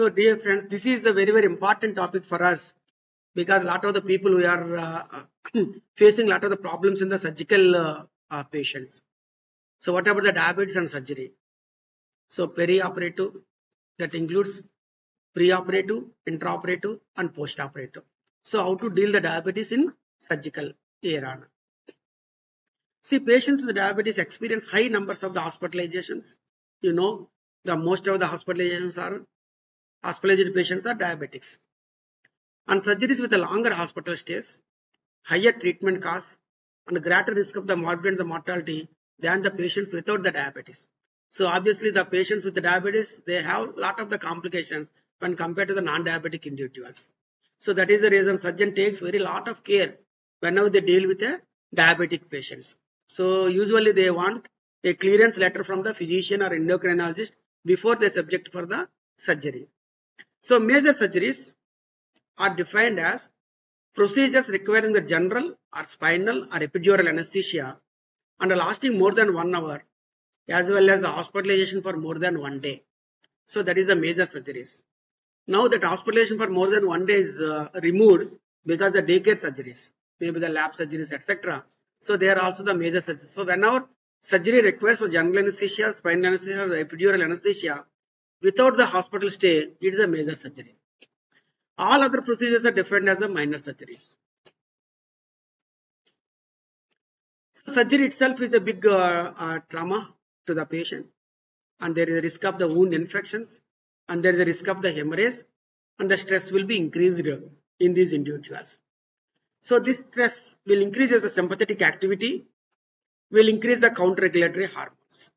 So dear friends, this is the very important topic for us, because a lot of the people we are facing a lot of the problems in the surgical patients. So what about the diabetes and surgery? So perioperative, that includes preoperative, intraoperative and postoperative. So how to deal the diabetes in surgical era? See, patients with diabetes experience high numbers of the hospitalizations. You know, the most of the hospitalized patients are diabetics. And surgeries with a longer hospital stays, higher treatment costs, and greater risk of the morbidity and the mortality than the patients without the diabetes. So obviously the patients with the diabetes, they have a lot of the complications when compared to the non-diabetic individuals. So that is the reason surgeon takes very lot of care whenever they deal with a diabetic patients. So usually they want a clearance letter from the physician or endocrinologist before they subject for the surgery. So major surgeries are defined as procedures requiring the general or spinal or epidural anesthesia and lasting more than 1 hour, as well as the hospitalization for more than 1 day. So that is the major surgeries. Now that hospitalization for more than 1 day is removed because the daycare surgeries, maybe the lab surgeries, etc. So they are also the major surgeries. So whenever surgery requires the general anesthesia, spinal anesthesia, or epidural anesthesia, without the hospital stay, it is a major surgery. All other procedures are defined as the minor surgeries. Surgery itself is a big trauma to the patient, and there is a risk of the wound infections, and there is a risk of the hemorrhage, and the stress will be increased in these individuals. So this stress will increase as the sympathetic activity, will increase the counter-regulatory hormones.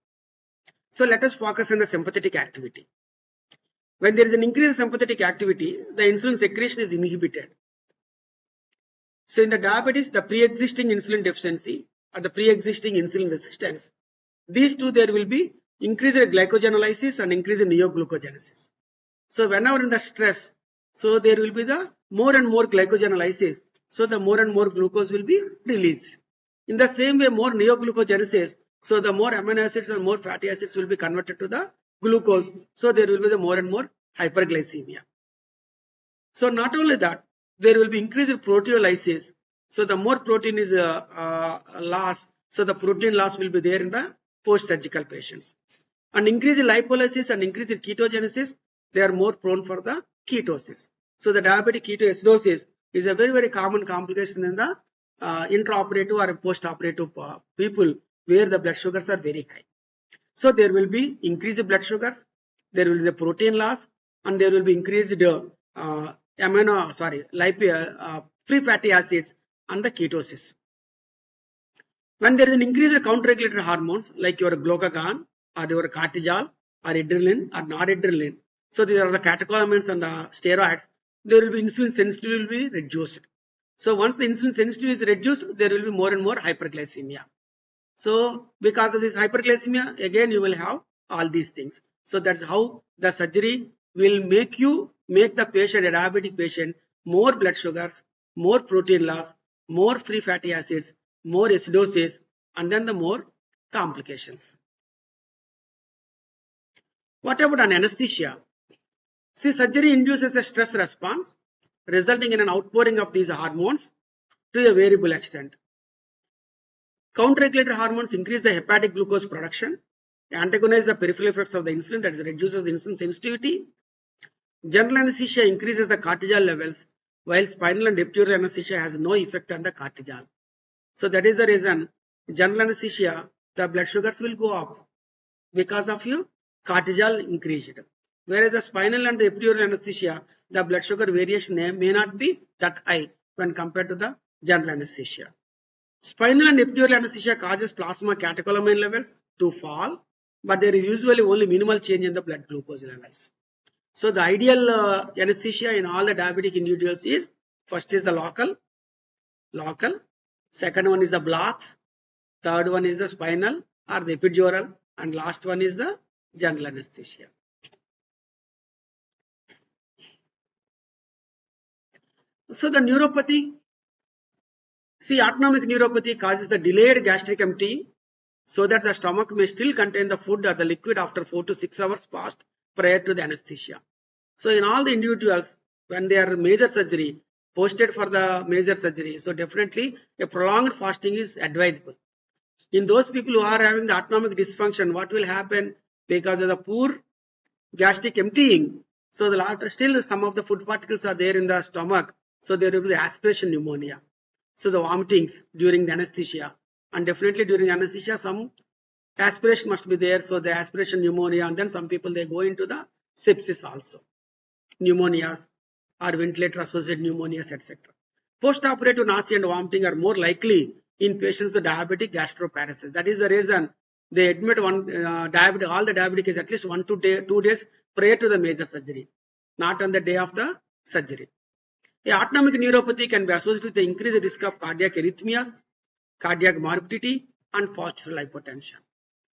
So let us focus on the sympathetic activity. When there is an increase in sympathetic activity, the insulin secretion is inhibited. So in the diabetes, the pre-existing insulin deficiency or the pre-existing insulin resistance, these two, there will be increased glycogenolysis and increased neoglucogenesis. So whenever in the stress, so there will be the more and more glycogenolysis, so the more and more glucose will be released. In the same way, more neoglucogenesis, so the more amino acids and more fatty acids will be converted to the glucose, so there will be the more and more hyperglycemia. So not only that, there will be increased proteolysis, so the more protein is lost, so the protein loss will be there in the post-surgical patients. And increased lipolysis and increased ketogenesis, they are more prone for the ketosis. So the diabetic ketoacidosis is a very common complication in the intraoperative or post-operative people where the blood sugars are very high. So there will be increased blood sugars, there will be the protein loss, and there will be increased free fatty acids and the ketosis. When there is an increase in counter-regulatory hormones like your glucagon or your cortisol or adrenaline or noradrenaline, so these are the catecholamines and the steroids, there will be insulin sensitivity will be reduced. So once the insulin sensitivity is reduced, there will be more and more hyperglycemia. So because of this hyperglycemia, again you will have all these things. So that's how the surgery will make the patient, a diabetic patient, more blood sugars, more protein loss, more free fatty acids, more acidosis, and then the more complications. What about an anesthesia? See, surgery induces a stress response, resulting in an outpouring of these hormones to a variable extent. Counter-regulatory hormones increase the hepatic glucose production, antagonize the peripheral effects of the insulin, that is, reduces the insulin sensitivity. General anesthesia increases the cortisol levels, while spinal and epidural anesthesia has no effect on the cortisol. So that is the reason general anesthesia, the blood sugars will go up because of your cortisol increased. Whereas the spinal and the epidural anesthesia, the blood sugar variation may not be that high when compared to the general anesthesia. Spinal and epidural anesthesia causes plasma catecholamine levels to fall, but there is usually only minimal change in the blood glucose levels. So the ideal anesthesia in all the diabetic individuals is, first is the local, second one is the block, third one is the spinal or the epidural, and last one is the general anesthesia. So the neuropathy, see, autonomic neuropathy causes the delayed gastric emptying so that the stomach may still contain the food or the liquid after 4 to 6 hours passed prior to the anesthesia. So in all the individuals, when they are major surgery, posted for the major surgery, so definitely a prolonged fasting is advisable. In those people who are having the autonomic dysfunction, what will happen? Because of the poor gastric emptying, so still some of the food particles are there in the stomach, so there will be the aspiration pneumonia. So the vomitings during the anesthesia, and definitely during anesthesia, some aspiration must be there. So the aspiration pneumonia, and then some people they go into the sepsis also, pneumonias or ventilator associated pneumonias, etc. Post-operative nausea and vomiting are more likely in patients with diabetic gastroparesis. That is the reason they admit all the diabetic is at least 1 to 2 days prior to the major surgery, not on the day of the surgery. Autonomic neuropathy can be associated with the increased risk of cardiac arrhythmias, cardiac morbidity, and postural hypotension.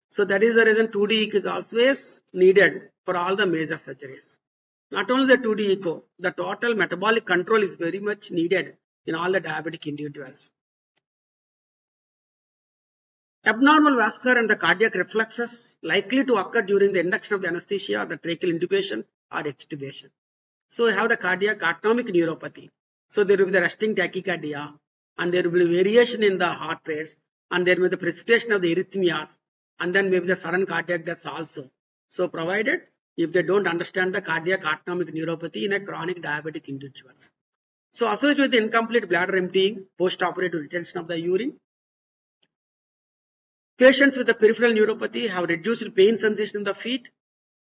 So that is the reason 2D echo is always needed for all the major surgeries. Not only the 2D echo, the total metabolic control is very much needed in all the diabetic individuals. Abnormal vascular and the cardiac reflexes likely to occur during the induction of the anesthesia, the tracheal intubation or extubation. So we have the cardiac autonomic neuropathy. So there will be the resting tachycardia, and there will be variation in the heart rates, and there will be the precipitation of the arrhythmias, and then maybe the sudden cardiac deaths also. So provided if they don't understand the cardiac autonomic neuropathy in a chronic diabetic individuals. So associated with the incomplete bladder emptying, post-operative retention of the urine. Patients with the peripheral neuropathy have reduced pain sensation in the feet,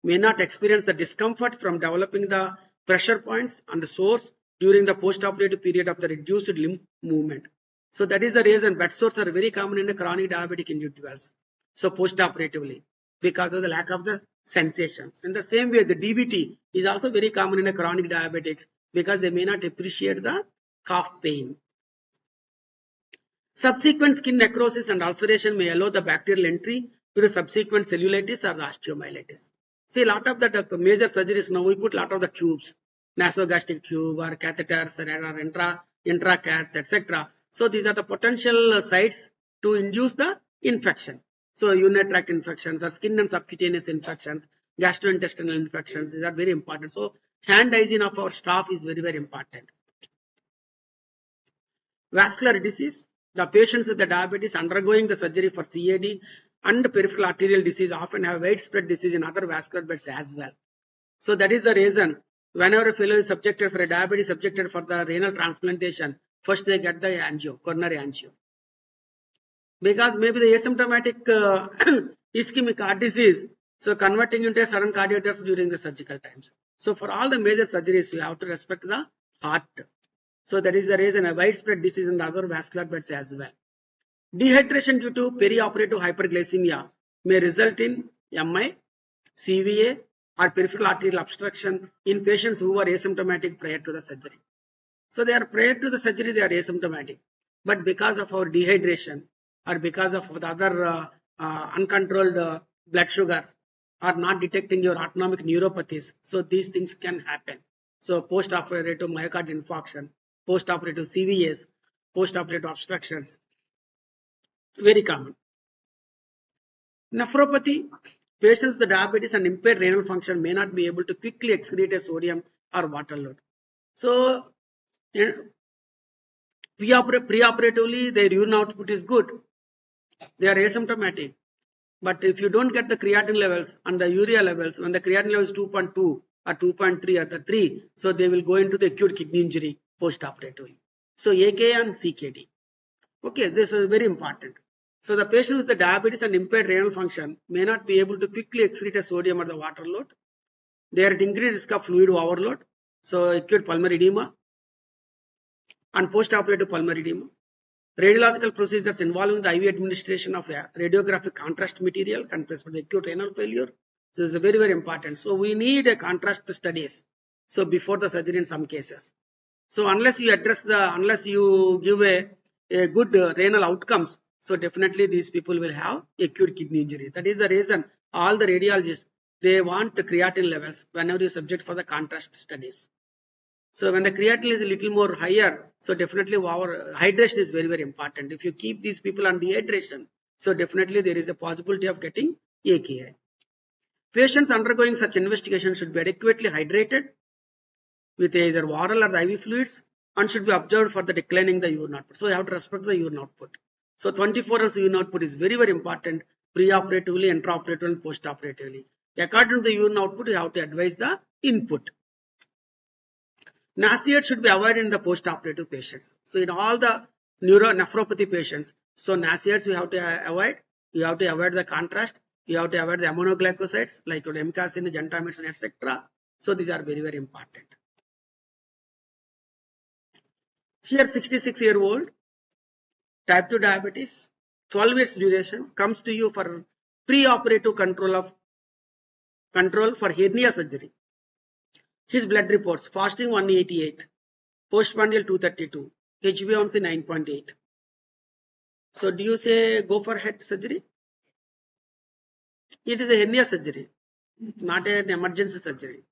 may not experience the discomfort from developing the pressure points and the sores during the post-operative period of the reduced limb movement. So that is the reason bed sores are very common in the chronic diabetic individuals. So post-operatively, because of the lack of the sensation. In the same way, the DVT is also very common in the chronic diabetics because they may not appreciate the cough pain. Subsequent skin necrosis and ulceration may allow the bacterial entry to the subsequent cellulitis or the osteomyelitis. See, a lot of the major surgeries now we put a lot of the tubes, nasogastric tube or catheters or intracats, etc. So these are the potential sites to induce the infection. So urinary tract infections or skin and subcutaneous infections, gastrointestinal infections, these are very important. So hand hygiene of our staff is very, very important. Vascular disease. The patients with the diabetes undergoing the surgery for CAD and peripheral arterial disease often have widespread disease in other vascular beds as well. So that is the reason whenever a fellow is subjected for a diabetes, subjected for the renal transplantation, first they get the angio, coronary angio. Because maybe the asymptomatic ischemic heart disease, so converting into a sudden cardiac death during the surgical times. So for all the major surgeries, you have to respect the heart. So that is the reason a widespread disease in the other vascular beds as well. Dehydration due to perioperative hyperglycemia may result in MI, CVA or peripheral arterial obstruction in patients who are asymptomatic prior to the surgery. So they are prior to the surgery, they are asymptomatic. But because of our dehydration or because of the other uncontrolled blood sugars or not detecting your autonomic neuropathies, so these things can happen. So post-operative myocardial infarction, post-operative CVAs, post-operative obstructions, very common. Nephropathy, patients with diabetes and impaired renal function may not be able to quickly excrete a sodium or water load. So preoperatively, their urine output is good. They are asymptomatic. But if you don't get the creatinine levels and the urea levels, when the creatinine level is 2.2 or 2.3 or the 3, so they will go into the acute kidney injury post-operatively. So AK and CKD. Okay, this is very important. So the patient with the diabetes and impaired renal function may not be able to quickly excrete a sodium or the water load. They are at increased risk of fluid overload. So acute pulmonary edema and post-operative pulmonary edema. Radiological procedures involving the IV administration of radiographic contrast material can for the acute renal failure. This is very, very important. So we need a contrast studies. So before the surgery in some cases. So unless you give a good renal outcomes, so definitely these people will have acute kidney injury. That is the reason all the radiologists, they want the creatinine levels whenever you subject for the contrast studies. So when the creatinine is a little more higher, so definitely our hydration is very, very important. If you keep these people on dehydration, so definitely there is a possibility of getting AKI. Patients undergoing such investigation should be adequately hydrated with either oral or the IV fluids and should be observed for the declining the urine output. So you have to respect the urine output. So 24 hours urine output is very, very important pre-operatively, intraoperatively, and post-operatively. According to the urine output, you have to advise the input. NSAID should be avoided in the post-operative patients. So in all the neuronephropathy patients, so NSAIDs you have to avoid. You have to avoid the contrast. You have to avoid the aminoglycosides like emcasin, gentamicin, etc. So these are very, very important. Here 66-year-old, type 2 diabetes, 12 years duration, comes to you for pre-operative control for hernia surgery. His blood reports, fasting 188, postprandial 232, HbA1c 9.8. So do you say go for head surgery? It is a hernia surgery, not an emergency surgery.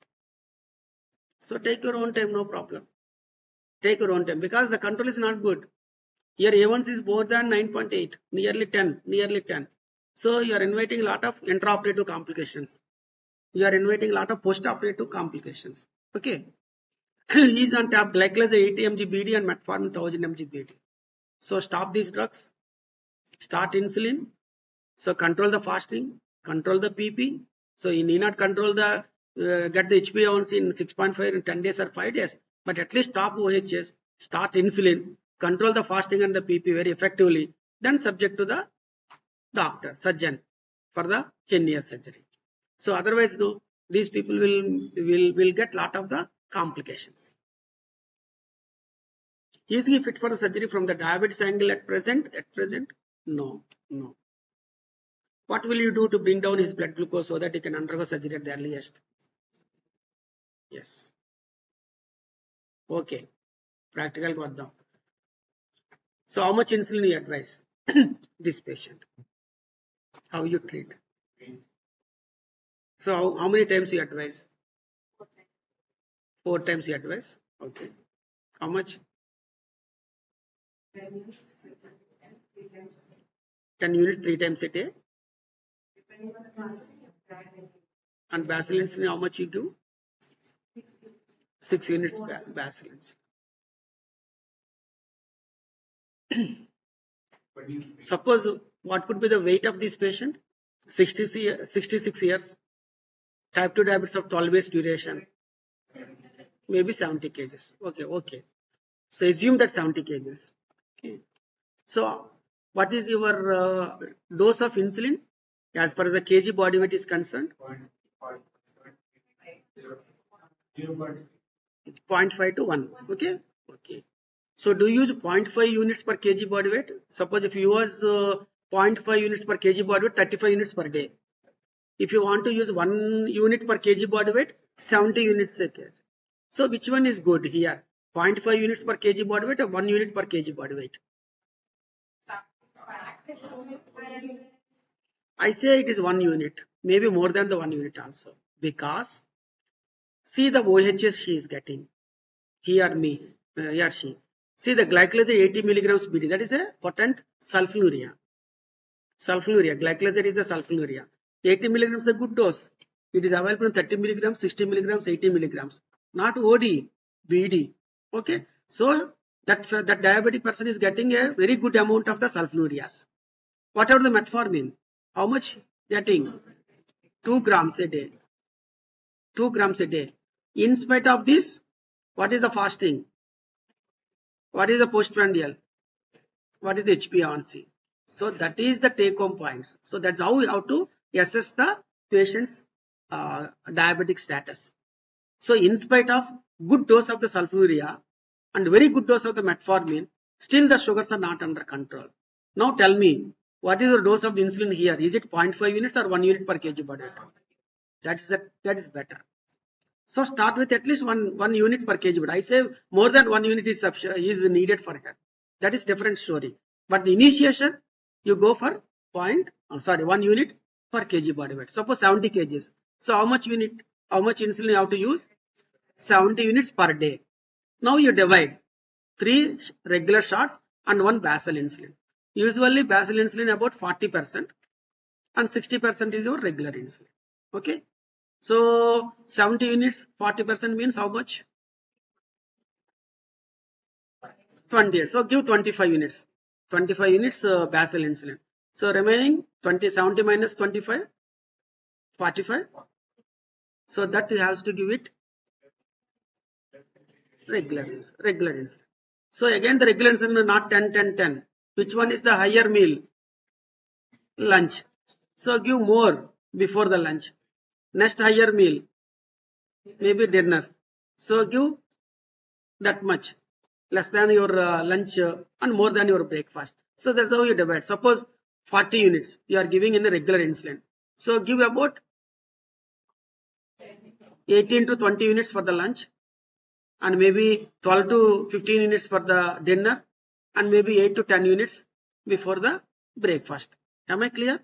So take your own time, no problem. Take your own time because the control is not good. Here A1C is more than 9.8, nearly 10. So you are inviting a lot of intraoperative complications. You are inviting a lot of post-operative complications. Okay. He is on top glycolase 80 mg BD and metformin 1000 mg BD. So stop these drugs. Start insulin. So control the fasting. Control the PP. So you need not control the get the HbA1c in 6.5 in 10 days or 5 days. But at least stop OHS. Start insulin. Control the fasting and the PP very effectively. Then subject to the doctor, surgeon for the hernia surgery. So otherwise, no, these people will get lot of the complications. Is he fit for the surgery from the diabetes angle at present? At present, no. What will you do to bring down his blood glucose so that he can undergo surgery at the earliest? Yes. Okay. Practical vardam. So how much insulin you advise this patient? How you treat? So how many times you advise? 4 times you advise. Okay. How much? 10 units 3 times a day. And basal insulin, how much you do? 6 units basal insulin. Suppose what could be the weight of this patient? 66 years. Type 2 diabetes of 12 years duration. Maybe 70 kgs. Okay. So assume that 70 kgs. Okay. So what is your dose of insulin as per the kg body weight is concerned? 0.5 to 1. Okay. So do you use 0.5 units per kg body weight? Suppose if you use 0.5 units per kg body weight, 35 units per day. If you want to use 1 unit per kg body weight, 70 units a kg. So which one is good here? 0.5 units per kg body weight or 1 unit per kg body weight? I say it is 1 unit, maybe more than the 1 unit also. Because see the OHS she is getting. He or she. See the glycolase 80 milligrams BD. That is a potent sulfonylurea. Glycolase is the sulfonylurea. 80 milligrams is a good dose. It is available in 30 milligrams, 60 milligrams, 80 milligrams. Not OD, BD. Okay. So that diabetic person is getting a very good amount of the sulfonylureas. What are the metformin? How much getting? 2 grams a day. 2 grams a day. In spite of this, what is the fasting? What is the postprandial? What is the HbA1c? So that is the take home points. So that's how we have to assess the patient's diabetic status. So in spite of good dose of the sulfonylurea and very good dose of the metformin, still the sugars are not under control. Now tell me, what is the dose of the insulin here? Is it 0.5 units or 1 unit per kg body weight? That is better. So start with at least one unit per kg, but I say more than 1 unit is needed for her. That is different story. But the initiation, you go for 1 unit per kg body weight. Suppose 70 kgs. So how much insulin you have to use? 70 units per day. Now you divide 3 regular shots and 1 basal insulin. Usually basal insulin about 40% and 60% is your regular insulin. Okay. So 70 units, 40% means how much? 28. So give 25 units. 25 units basal insulin. So remaining 70 minus 25, 45. So that you have to give it regular insulin. So again the regular insulin not 10, 10, 10. Which one is the higher meal? Lunch. So give more before the lunch. Next higher meal, maybe dinner. So give that much, less than your lunch and more than your breakfast. So that's how you divide. Suppose 40 units you are giving in a regular insulin. So give about 18 to 20 units for the lunch, and maybe 12 to 15 units for the dinner, and maybe 8 to 10 units before the breakfast. Am I clear?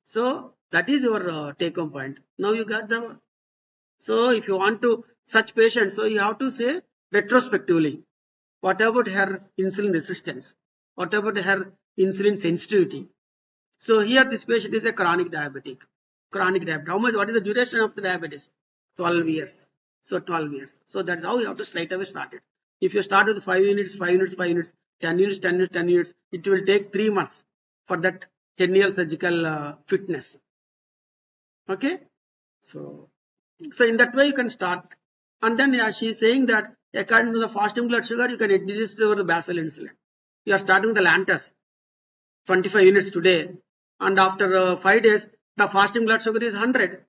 So that is your take home point. Now you got the. So if you want to such patients, so you have to say retrospectively, what about her insulin resistance? What about her insulin sensitivity? So here this patient is a chronic diabetic. Chronic diabetes. How much? What is the duration of the diabetes? 12 years. So 12 years. So that's how you have to straight away start it. If you start with 5 units, 5 units, 5 units, 10 units, 10 units, 10 units, it will take 3 months for that 10-year surgical fitness. Okay. So in that way you can start. And then she is saying that according to the fasting blood sugar, you can adjust over the basal insulin. You are starting the Lantus, 25 units today, and after 5 days, the fasting blood sugar is 100.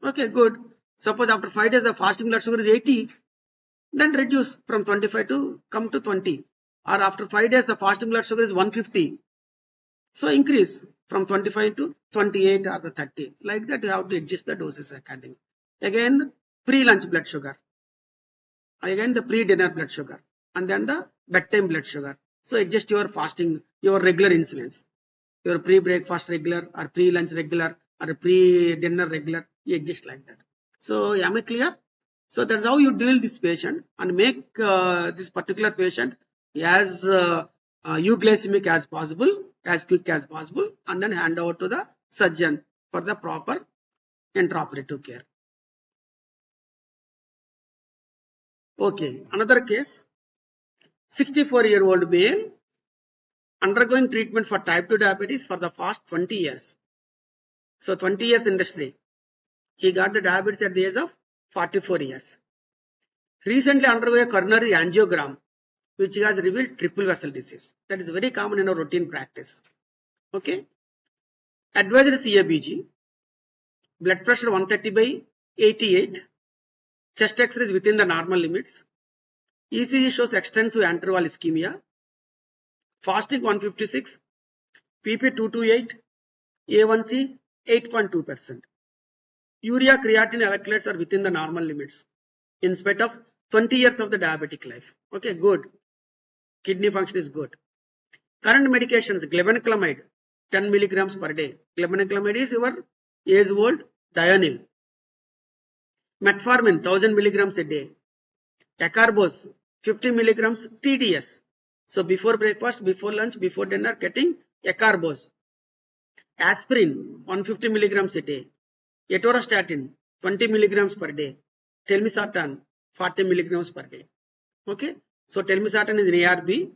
Okay, good. Suppose after 5 days, the fasting blood sugar is 80, then reduce from 25 to come to 20. Or after 5 days, the fasting blood sugar is 150. So increase from 25 to 28 or the 30. Like that, you have to adjust the doses accordingly. Again, pre-lunch blood sugar. Again, the pre-dinner blood sugar. And then the bedtime blood sugar. So adjust your fasting, your regular insulins. Your pre-breakfast regular or pre-lunch regular or pre-dinner regular. You adjust like that. So am I clear? So that's how you deal this patient and make this particular patient as euglycemic as possible, as quick as possible, and then hand over to the surgeon for the proper intraoperative care. Okay, another case, 64-year-old male undergoing treatment for type 2 diabetes for the past 20 years. So 20 years industry. He got the diabetes at the age of 44 years. Recently underwent a coronary angiogram, which has revealed triple vessel disease. That is very common in our routine practice. Okay. Advised CABG, blood pressure 130/88, chest X-ray is within the normal limits. ECG shows extensive anterval ischemia. Fasting 156, PP 228, A1C 8.2%. Urea creatinine electrolytes are within the normal limits in spite of 20 years of the diabetic life. Okay, good. Kidney function is good. Current medications, glibenclamide 10 milligrams per day. Glibenclamide is your age-old Dianyl. Metformin 1000 milligrams a day. Acarbose 50 milligrams TDS. So before breakfast, before lunch, before dinner, getting acarbose. Aspirin 150 milligrams a day. Atorvastatin 20 milligrams per day. Telmisartan 40 milligrams per day. Okay. So telmisartan is an ARB.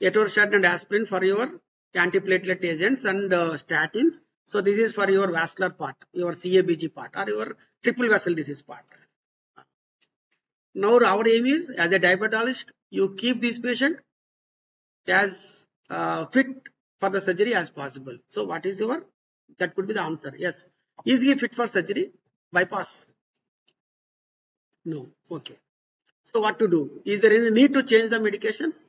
Atorvastatin and aspirin for your antiplatelet agents and statins. So this is for your vascular part, your CABG part, or your triple vessel disease part. Now our aim is, as a diabetologist, you keep this patient as fit for the surgery as possible. So what is your, that could be the answer. Yes. Is he fit for surgery? Bypass? No. Okay. So what to do? Is there any need to change the medications?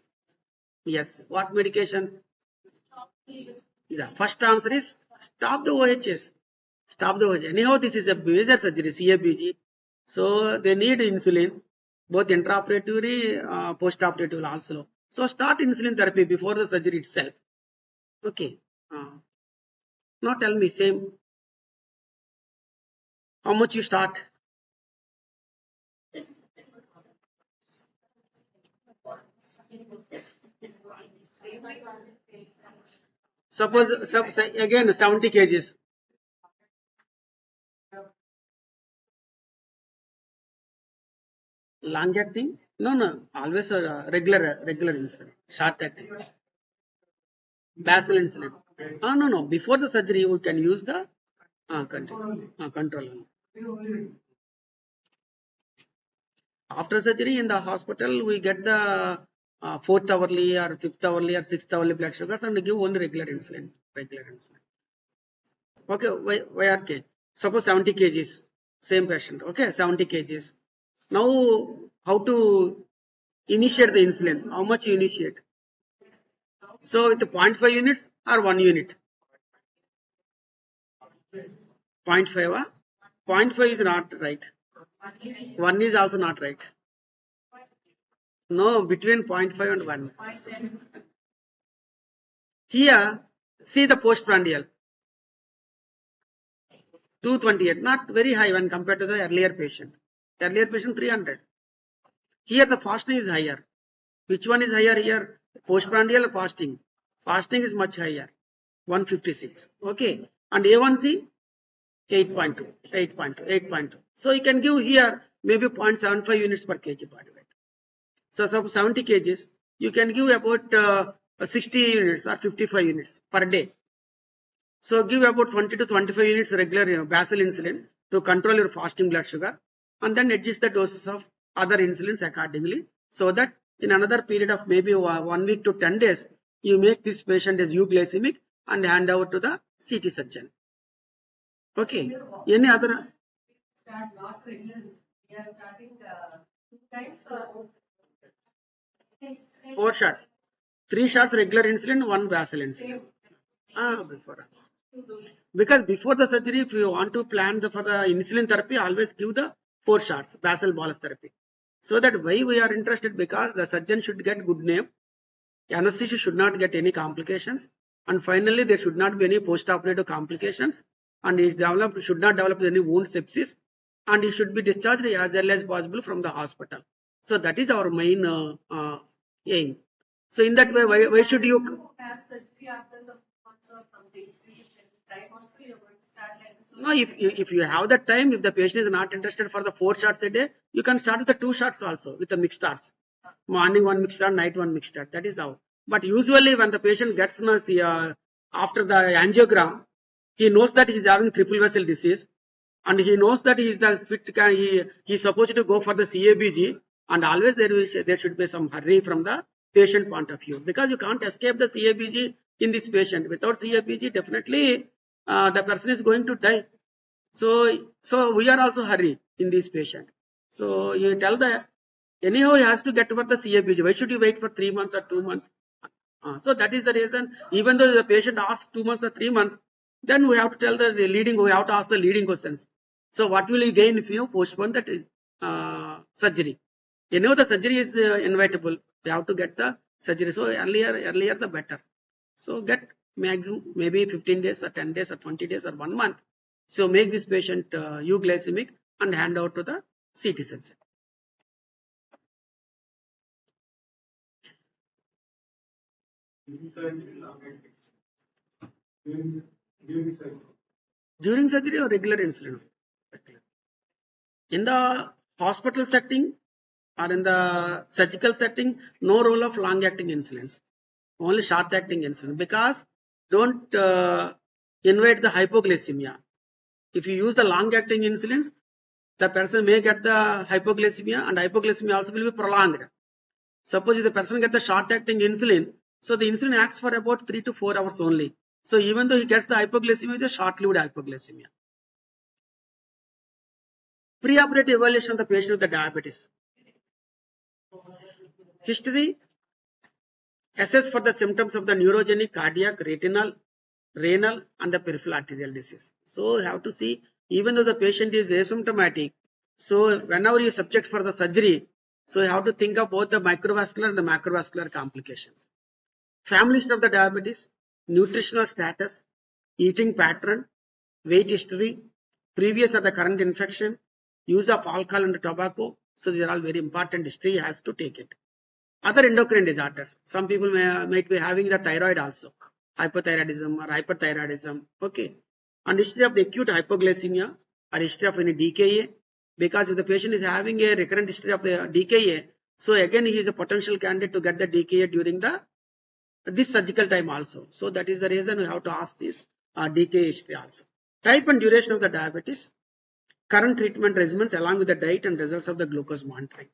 Yes. What medications? The first answer is stop the OHS. Stop the OHS. Anyhow, this is a major surgery, CABG. So they need insulin, both intraoperatively, postoperatively also. So start insulin therapy before the surgery itself. Okay. Now tell me, same. How much you start? Suppose again 70 kgs. Long acting? No, always a regular insulin, short acting, basal insulin. No. Before the surgery, we can use the control. After surgery in the hospital, we get the fourth hourly or fifth hourly or sixth hourly blood sugars and give only regular insulin. Okay, YRK. Suppose 70 kgs, same patient. Okay, 70 kgs. Now, how to initiate the insulin? How much you initiate? So, with the 0.5 units or 1 unit? 0.5. 0.5 is not right. 1 is also not right. No, between 0.5 and 1. Here, see the postprandial. 228, not very high when compared to the earlier patient. The earlier patient 300. Here the fasting is higher. Which one is higher here? Postprandial or fasting? Fasting is much higher. 156. Okay. And A1C 8.2. So you can give here maybe 0.75 units per kg body weight. So 70 kgs, you can give about 60 units or 55 units per day. So give about 20 to 25 units regular basal insulin to control your fasting blood sugar, and then adjust the doses of other insulins accordingly, so that in another period of maybe 1 week to 10 days, you make this patient as euglycemic and hand over to the CT surgeon. Okay. Any other? Start not regular. We are starting 2 times or 4 shots. 3 shots regular insulin, 1 basal insulin. Before us. Because before the surgery, if you want to plan for the insulin therapy, always give the 4 shots, basal bolus therapy. So that why we are interested, because the surgeon should get good name, anesthesia should not get any complications, and finally there should not be any post-operative complications, and he should not develop any wound sepsis, and he should be discharged as early as possible from the hospital. So that is our main aim. So in that way, why should you have surgery after some months or something? Time also you're going to start like this? No, if you have that time, if the patient is not interested for the 4 shots a day, you can start with the 2 shots also with the mixed starts. Morning 1 mixed start, night 1 mixed start. That is how. But usually when the patient gets after the angiogram, he knows that he is having triple vessel disease, and he knows that he is the fit. He is supposed to go for the CABG, and always there should be some hurry from the patient point of view, because you can't escape the CABG in this patient. Without CABG, definitely the person is going to die. So we are also hurry in this patient. So you tell the anyhow he has to get over the CABG. Why should you wait for 3 months or 2 months? So that is the reason. Even though the patient asks 2 months or 3 months, then we have to tell the leading. We have to ask the leading questions. So what will you gain if you postpone that surgery? You know the surgery is inevitable. They have to get the surgery. So earlier the better. So get maximum maybe 15 days or 10 days or 20 days or 1 month. So make this patient euglycemic and hand out to the CT surgeon. During surgery or regular insulin? In the hospital setting or in the surgical setting, no role of long-acting insulins, only short-acting insulin, because don't invite the hypoglycemia. If you use the long-acting insulins, the person may get the hypoglycemia, and hypoglycemia also will be prolonged. Suppose if the person gets the short-acting insulin, so the insulin acts for about 3 to 4 hours only. So even though he gets the hypoglycemia, it's a short-lived hypoglycemia. Preoperative evaluation of the patient with the diabetes. History. Assess for the symptoms of the neurogenic, cardiac, retinal, renal, and the peripheral arterial disease. So you have to see, even though the patient is asymptomatic, so whenever you subject for the surgery, so you have to think of both the microvascular and the macrovascular complications. Family history of the diabetes, nutritional status, eating pattern, weight history, previous or the current infection, use of alcohol and tobacco. So these are all very important. History has to take it. Other endocrine disorders. Some people might be having the thyroid also, hypothyroidism or hyperthyroidism. Okay. And history of the acute hypoglycemia or history of any DKA. Because if the patient is having a recurrent history of the DKA, So again, he is a potential candidate to get the DKA during this surgical time also. So that is the reason we have to ask this DKA history also. Type and duration of the diabetes, current treatment regimens along with the diet and results of the glucose monitoring.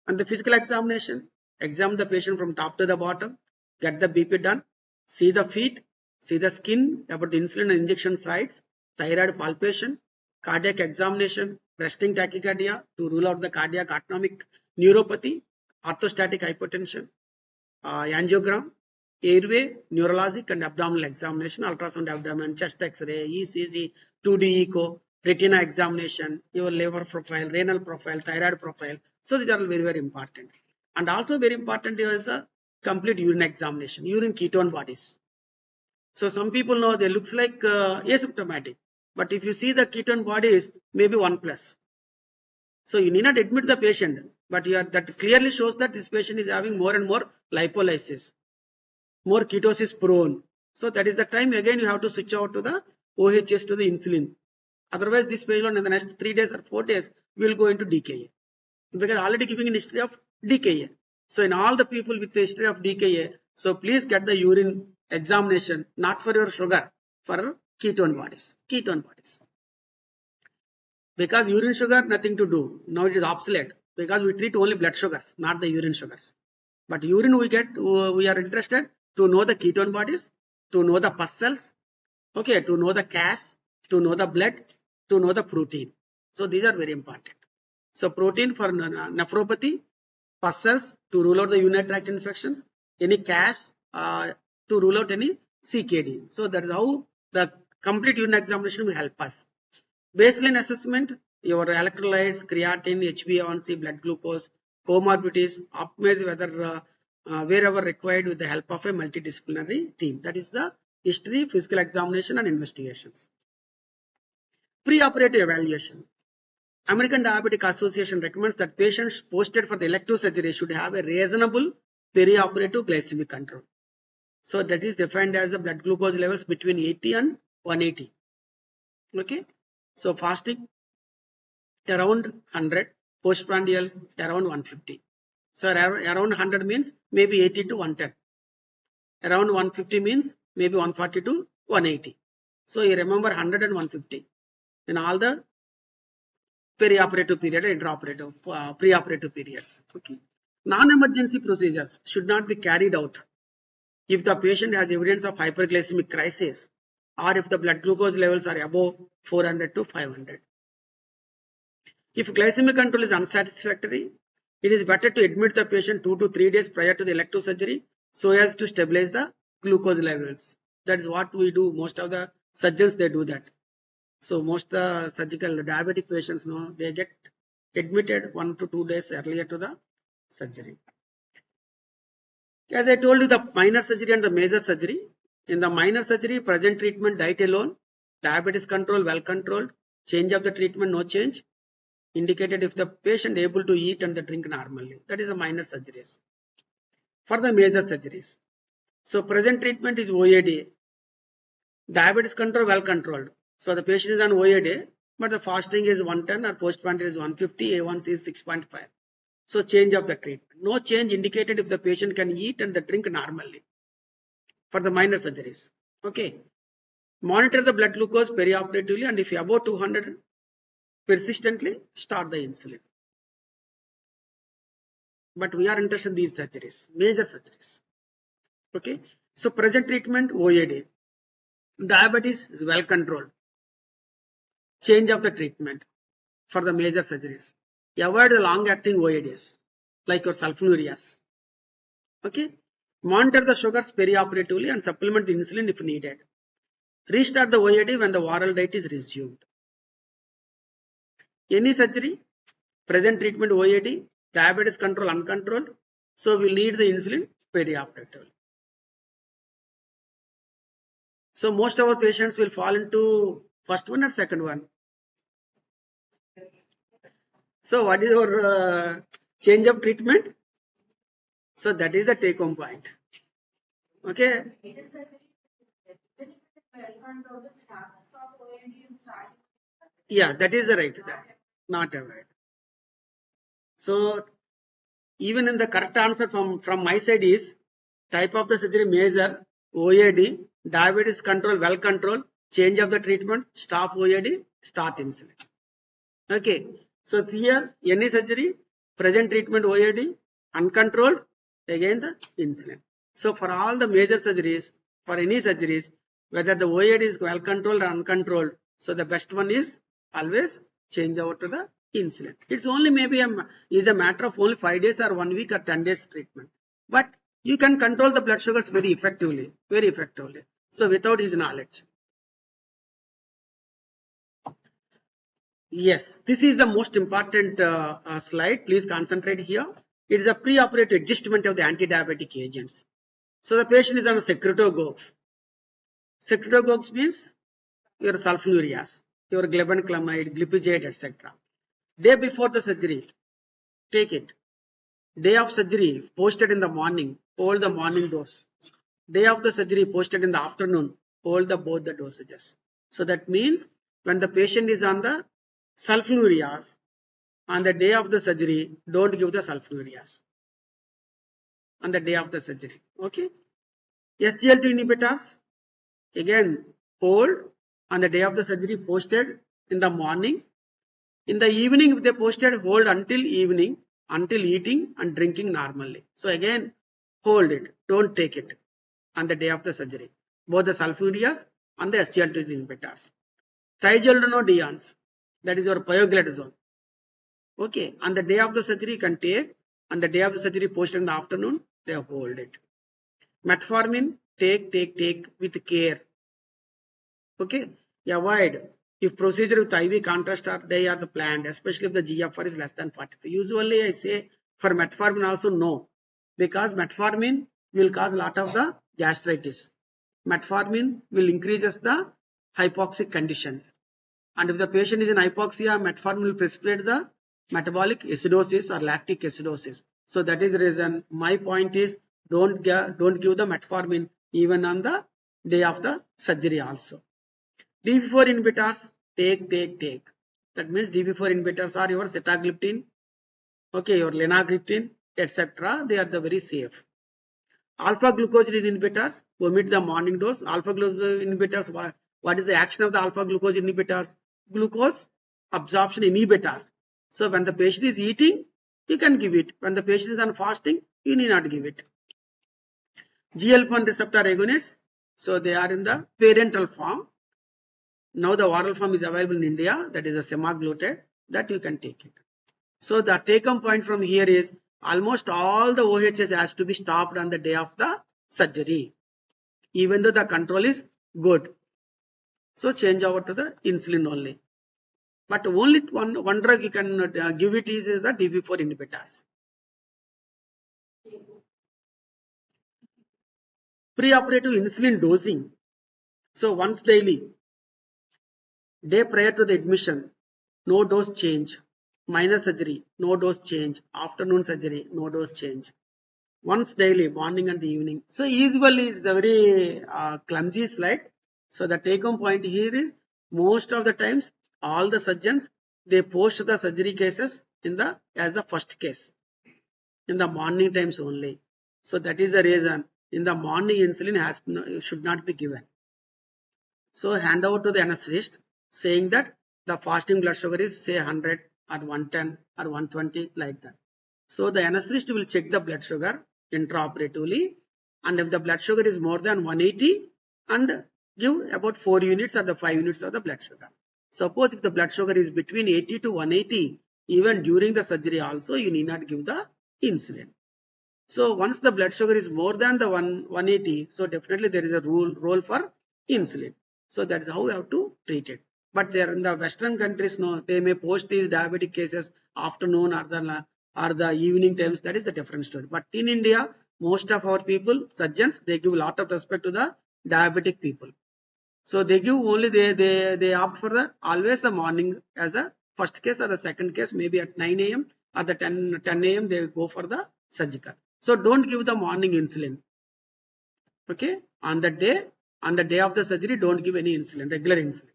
And the physical examination, examine the patient from top to the bottom, get the BP done, see the feet, see the skin about the insulin and injection sites, thyroid palpation, cardiac examination, resting tachycardia to rule out the cardiac autonomic neuropathy, orthostatic hypotension, angiogram, airway, neurologic and abdominal examination, ultrasound abdomen, chest x-ray, ECG, 2D echo, retina examination, your liver profile, renal profile, thyroid profile. So these are very, very important. And also very important is a complete urine examination, urine ketone bodies. So some people know they looks like asymptomatic, but if you see the ketone bodies, maybe 1+. So you need not admit the patient, but that clearly shows that this patient is having more and more lipolysis, more ketosis prone. So that is the time again you have to switch out to the OHS to the insulin. Otherwise, this patient in the next 3 days or 4 days will go into DKA because already giving a history of DKA. So in all the people with the history of DKA, so please get the urine examination, not for your sugar, for ketone bodies. Ketone bodies. Because urine sugar, nothing to do. Now it is obsolete because we treat only blood sugars, not the urine sugars. But urine we are interested to know the ketone bodies, to know the pus cells, okay, to know the CAS, to know the blood, to know the protein. So these are very important. So protein for nephropathy, pus cells to rule out the urinary tract infections, any CAS to rule out any CKD. So that is how the complete urine examination will help us. Baseline assessment, your electrolytes, creatine, HbA1c, blood glucose, comorbidities, optimize whether wherever required with the help of a multidisciplinary team. That is the history, physical examination and investigations. Pre-operative evaluation. American Diabetic Association recommends that patients posted for the elective surgery should have a reasonable perioperative glycemic control. So that is defined as the blood glucose levels between 80 and 180. Okay. So fasting around 100, postprandial around 150. So around 100 means maybe 80 to 110. Around 150 means maybe 140 to 180. So you remember 100 and 150 in all the perioperative period, intraoperative, preoperative periods. Okay. Non-emergency procedures should not be carried out if the patient has evidence of hyperglycemic crisis or if the blood glucose levels are above 400 to 500. If glycemic control is unsatisfactory, it is better to admit the patient 2 to 3 days prior to the elective surgery so as to stabilize the glucose levels. That is what we do. Most of the surgeons, they do that. So most the surgical diabetic patients, they get admitted 1 to 2 days earlier to the surgery. As I told you, the minor surgery and the major surgery. In the minor surgery, present treatment, diet alone, diabetes control, well controlled, change of the treatment, no change, indicated if the patient able to eat and drink normally. That is the minor surgeries. For the major surgeries, so present treatment is OAD, diabetes control well controlled. So the patient is on OAD, but the fasting is 110 or postprandial is 150, A1C is 6.5. So change of the treatment. No change indicated if the patient can eat and drink normally for the minor surgeries. Okay. Monitor the blood glucose perioperatively and if above 200 persistently, start the insulin. But we are interested in these surgeries, major surgeries. Okay. So present treatment, OAD. Diabetes is well controlled. Change of the treatment for the major surgeries. Avoid the long-acting OADs like your sulfonylureas. Okay. Monitor the sugars perioperatively and supplement the insulin if needed. Restart the OAD when the oral diet is resumed. Any surgery, present treatment OAD, diabetes control uncontrolled, so we need the insulin perioperatively. So most of our patients will fall into first one or second one. So what is your change of treatment? So that is the take home point. Okay. Yeah, that is right. Not avoid. So even in the correct answer from my side is type of the surgery major, OAD, diabetes control, well control, change of the treatment, stop OAD, start insulin. Okay, so here any surgery, present treatment OAD, uncontrolled, again the insulin. So for all the major surgeries, for any surgeries, whether the OAD is well controlled or uncontrolled, so the best one is always change over to the insulin. It's only maybe is a matter of only 5 days or 1 week or 10 days treatment. But you can control the blood sugars very effectively, very effectively. So without his knowledge. Yes, this is the most important slide. Please concentrate here. It is a preoperative adjustment of the anti-diabetic agents. So the patient is on secretagogues. Secretagogues means your sulfonylureas, your glibenclamide, glipizide, etc. Day before the surgery, take it. Day of surgery, posted in the morning, hold the morning dose. Day of the surgery, posted in the afternoon, hold both the dosages. So that means when the patient is on the sulfonylureas, on the day of the surgery, don't give the sulfonylureas. On the day of the surgery, okay? SGLT inhibitors, again, hold on the day of the surgery, posted in the morning. In the evening, if they posted, hold until evening, until eating and drinking normally. So again, hold it, don't take it on the day of the surgery. Both the sulfonylureas and the SGLT inhibitors. Thiazolidinediones, that is your pioglitazone. Okay, on the day of the surgery, you can take. On the day of the surgery, posted in the afternoon, they hold it. Metformin, take with care. Okay, avoid. If procedure with IV contrast or they are the planned, especially if the GFR is less than 45. Usually I say for metformin also no, because metformin will cause a lot of the gastritis. Metformin will increases the hypoxic conditions. And if the patient is in hypoxia, metformin will precipitate the metabolic acidosis or lactic acidosis. So that is the reason my point is don't give the metformin even on the day of the surgery also. DP4 inhibitors, take. That means DP4 inhibitors are your sitagliptin, okay, your linagliptin, etc. They are the very safe. Alpha glucosidase inhibitors, omit the morning dose. Alpha glucosidase inhibitors, what is the action of the alpha glucose inhibitors? Glucose absorption inhibitors. So when the patient is eating, you can give it. When the patient is on fasting, you need not give it. GLP-1 receptor agonists, so they are in the parenteral form. Now the oral form is available in India, that is a semaglutide, that you can take it. So the take-home point from here is almost all the OHS has to be stopped on the day of the surgery, even though the control is good. So change over to the insulin only. But only one drug you can give it is the DP4 inhibitors. Preoperative insulin dosing. So once daily. Day prior to the admission, no dose change. Minor surgery, no dose change. Afternoon surgery, no dose change. Once daily, morning and the evening. So usually it's a very clumsy slide. So the take-home point here is most of the times all the surgeons, they post the surgery cases as the first case in the morning times only. So that is the reason in the morning insulin should not be given. So hand over to the anesthetist saying that the fasting blood sugar is say 100 or 110 or 120 like that. So the anesthetist will check the blood sugar intraoperatively, and if the blood sugar is more than 180, and give about 4 units or the 5 units of the blood sugar. Suppose if the blood sugar is between 80 to 180, even during the surgery also you need not give the insulin. So once the blood sugar is more than the 180, so definitely there is a role for insulin. So that is how we have to treat it. But there in the Western countries, no, they may post these diabetic cases afternoon or the evening times. That is the different story. But in India, most of our people, surgeons, they give a lot of respect to the diabetic people. So they give only they opt for always the morning as the first case or the second case, maybe at 9 a.m. or the 10 a.m. they go for the surgical. So don't give the morning insulin. Okay, on the day of the surgery, don't give any insulin, regular insulin.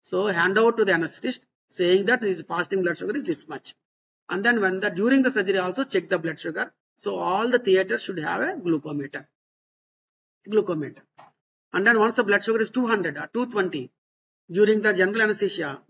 So hand over to the anesthetist saying that his fasting blood sugar is this much. And then during the surgery also check the blood sugar. So all the theaters should have a glucometer. And then once the blood sugar is 200 or 220 during the general anesthesia,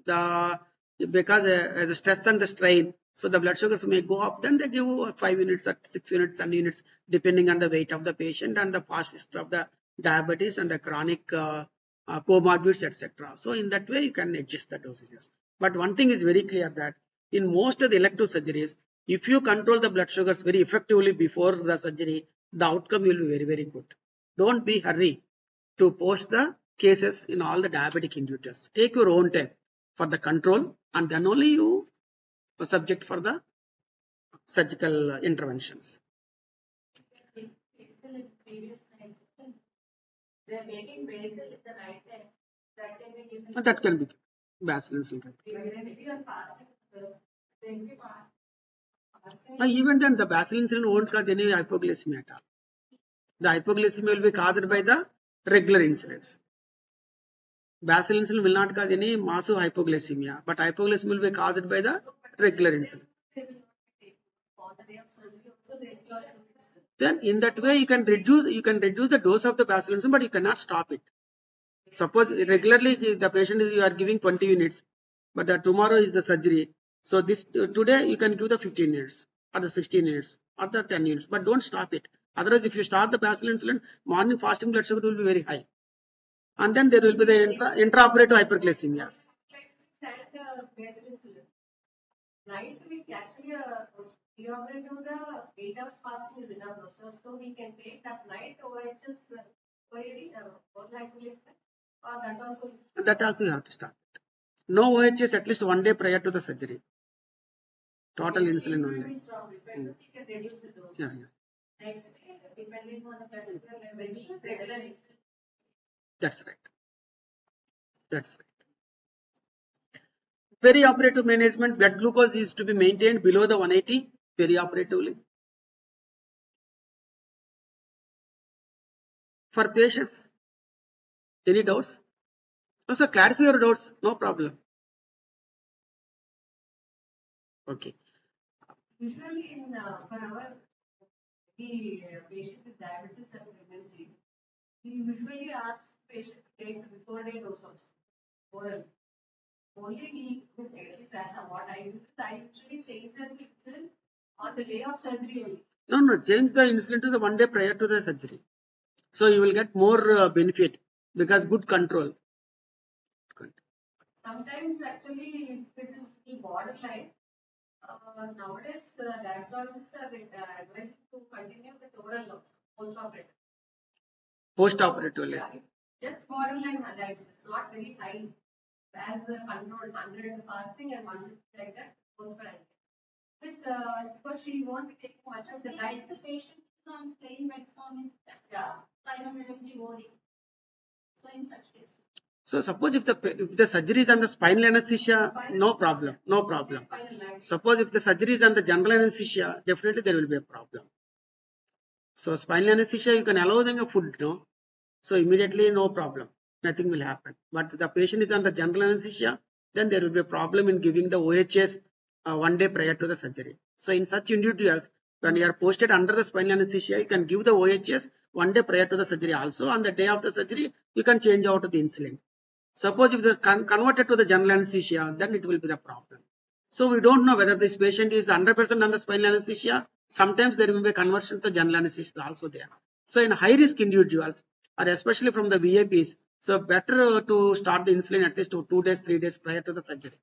because the stress and the strain, so the blood sugars may go up. Then they give 5 units, or 6 units, 10 units, depending on the weight of the patient and the past history of the diabetes and the chronic comorbids, etc. So in that way, you can adjust the dosages. But one thing is very clear that in most of the elective surgeries, if you control the blood sugars very effectively before the surgery, the outcome will be very, very good. Don't be hurry to post the cases in all the diabetic individuals. Take your own time for the control, and then only you subject for the surgical interventions. They're making basil in the night time. That can be given. That can be Basilins. Even then, the Basil insulin won't cause any hypoglycemia at all. The hypoglycemia will be caused by the regular insulins. Basil insulin will not cause any massive hypoglycemia, but hypoglycemia will be caused by the regular insulin. Then in that way you can reduce the dose of the Basil insulin, but you cannot stop it. Suppose regularly the patient you are giving 20 units, but tomorrow is the surgery. So today you can give the 15 units or the 16 units or the 10 units, but don't stop it. Otherwise, if you start the Basil insulin, morning fasting blood sugar will be very high, and then there will be the intraoperative hyperglycemia. Night we actually preoperative the 8 hours fasting is enough, so we can take that night OHS or that also. That also you have to start. No OHS at least 1 day prior to the surgery. Total insulin only. We can reduce the dose. Yeah. Next day, depending on the particular level, That's right. Perioperative management, blood glucose is to be maintained below the 180 perioperatively. For patients, any doubts? No, sir, clarify your doubts, no problem. Okay. Usually for our patient with diabetes and pregnancy, we usually ask patient to take the before day dose also, oral. Only at least what I do is I usually change the insulin on the day of surgery only. No, change the insulin to the 1 day prior to the surgery. So you will get more benefit because good control. Sometimes actually if it is little borderline, nowadays diabetologists are advising to continue with oral post-operative. Post-operatively. Yeah, just borderline diabetes, not very high. As controlled 100 fasting and 100 like that post-operative. With because she won't be taking much of the time. The patient is on plain metformin, that's 500 mg OD. So in such cases. So suppose if the surgery is on the spinal anesthesia, no problem. Suppose if the surgery is on the general anesthesia, definitely there will be a problem. So spinal anesthesia, you can allow them a food, no? So immediately no problem, nothing will happen. But the patient is on the general anesthesia, then there will be a problem in giving the OHS 1 day prior to the surgery. So in such individuals, when you are posted under the spinal anesthesia, you can give the OHS 1 day prior to the surgery also. On the day of the surgery, you can change out the insulin. Suppose if it's converted to the general anesthesia, then it will be the problem. So we don't know whether this patient is 100% on the spinal anesthesia. Sometimes there will be a conversion to general anesthesia also there. So in high risk individuals, or especially from the VIPs, so better to start the insulin at least 2 days, 3 days prior to the surgery.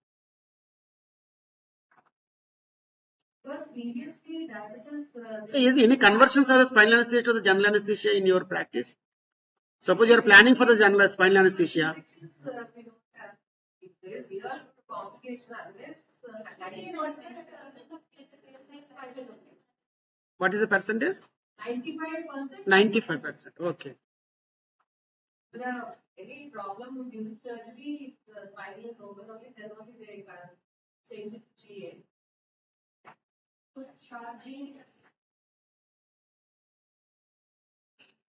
Because previously diabetes. So is there any conversions of the spinal anesthesia to the general anesthesia in your practice? Suppose you are planning for the general spinal anesthesia. We don't have. If there is real complication unless 90% of cases What is the percentage? 95%. 95%. Okay. Any problem during surgery, if the spinal is over only, then only they can change it to GA.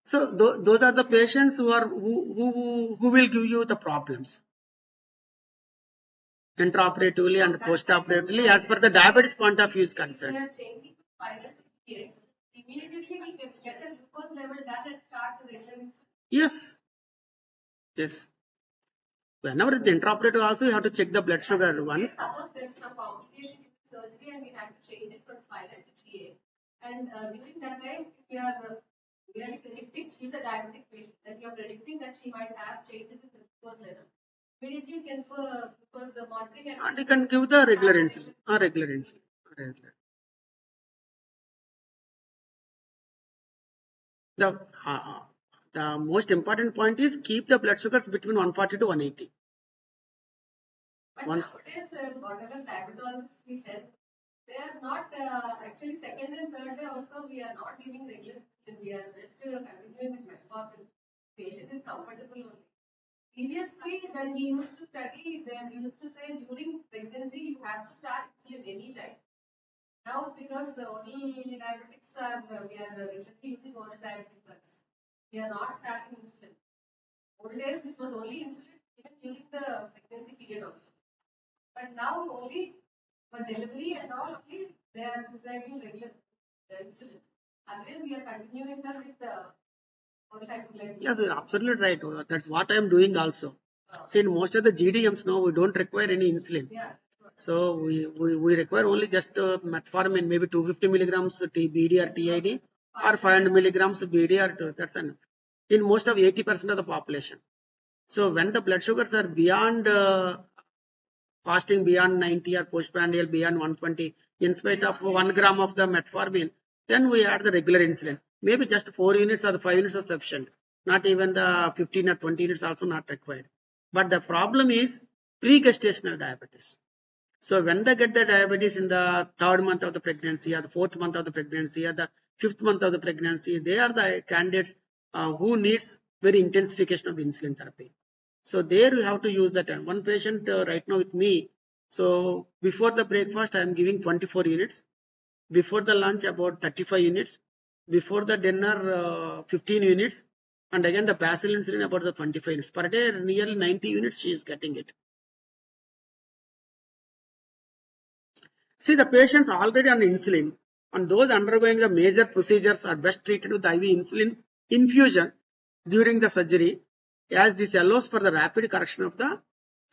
So those are the patients who will give you the problems. intraoperatively and post-operatively as per the diabetes point of view is concerned. We are changing final case. Immediately we can get a glucose level done and start the regular insulin. Yes. Yes. Whenever the intraoperative also you have to check the blood sugar once. Suppose there is some complication in the surgery and we have to change it from spinal to TA. And during that time, we are really predicting she's a diabetic patient. Like you are predicting that she might have changes in the glucose level. Immediately you can because the monitoring and you can give the regular insulin. Regular insulin. Regular. The most important point is keep the blood sugars between 140 to 180. But nowadays, whatever diabetologists we said, they are not actually second and third day also we are not giving regular insulin. We are just continuing with metformin. Patient is comfortable only. Previously, when we used to study, they used to say during pregnancy you have to start insulin anytime. Now, because the only diabetics are, we are regularly using oral diabetic drugs. We are not starting insulin. Old days it was only insulin even during the pregnancy period also. But now only for delivery and all only they are prescribing regular insulin. Otherwise, we are continuing with the oral hypoglycemia. Yes, you're absolutely right. That's what I am doing also. See, in most of the GDMs now we don't require any insulin. Yeah. So we require only just metformin, maybe 250 milligrams BD or TID, or 500 milligrams BD or that's enough. In most of 80% of the population. So when the blood sugars are beyond fasting beyond 90 or postprandial beyond 120, in spite of 1 gram of the metformin, then we add the regular insulin. Maybe just 4 units or the 5 units are sufficient. Not even the 15 or 20 units also not required. But the problem is pre-gestational diabetes. So when they get the diabetes in the 3rd month of the pregnancy or the 4th month of the pregnancy or the 5th month of the pregnancy, they are the candidates who needs very intensification of the insulin therapy. So there you have to use that. One patient right now with me. So before the breakfast, I am giving 24 units. Before the lunch, about 35 units. Before the dinner, 15 units. And again, the basal insulin about the 25 units. Per day, nearly 90 units she is getting it. See, the patients already on insulin and those undergoing the major procedures are best treated with IV insulin infusion during the surgery, as this allows for the rapid correction of the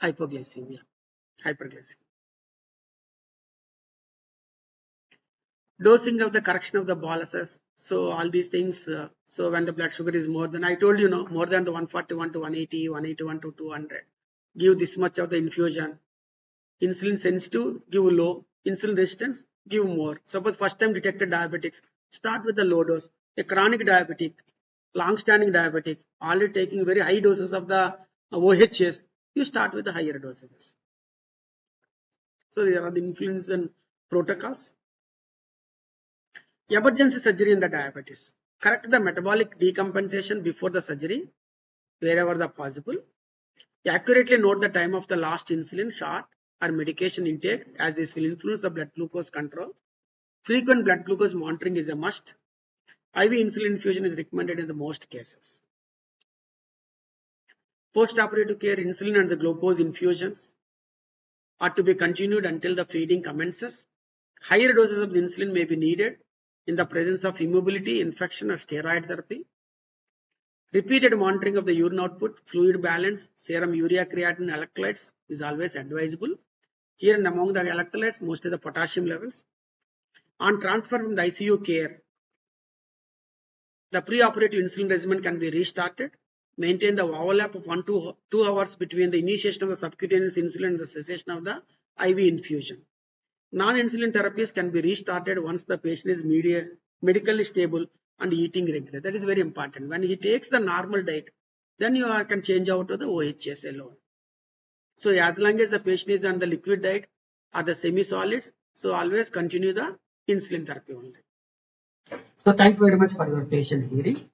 hypoglycemia, hyperglycemia. Dosing of the correction of the boluses. So all these things, so when the blood sugar is more than, I told you, more than the 141 to 180, 181 to 200, give this much of the infusion. Insulin sensitive, give low. Insulin resistance, give more. Suppose first time detected diabetics, start with the low dose. A chronic diabetic, long-standing diabetic, already taking very high doses of the OHS, you start with the higher doses. So there are the infusion protocols. Emergency surgery in the diabetes. Correct the metabolic decompensation before the surgery, wherever the possible. Accurately note the time of the last insulin shot or medication intake, as this will influence the blood glucose control. Frequent blood glucose monitoring is a must. IV insulin infusion is recommended in the most cases. Post-operative care, insulin and the glucose infusions are to be continued until the feeding commences. Higher doses of the insulin may be needed in the presence of immobility, infection or steroid therapy. Repeated monitoring of the urine output, fluid balance, serum urea creatinine electrolytes is always advisable. Here and among the electrolytes, mostly the potassium levels. On transfer from the ICU care, the preoperative insulin regimen can be restarted. Maintain the overlap of 1 to 2 hours between the initiation of the subcutaneous insulin and the cessation of the IV infusion. Non-insulin therapies can be restarted once the patient is medically stable and eating regularly. That is very important. When he takes the normal diet, then you can change out to the OHS alone. So as long as the patient is on the liquid diet or the semi-solids, so always continue the insulin therapy only. So thank you very much for your patient hearing.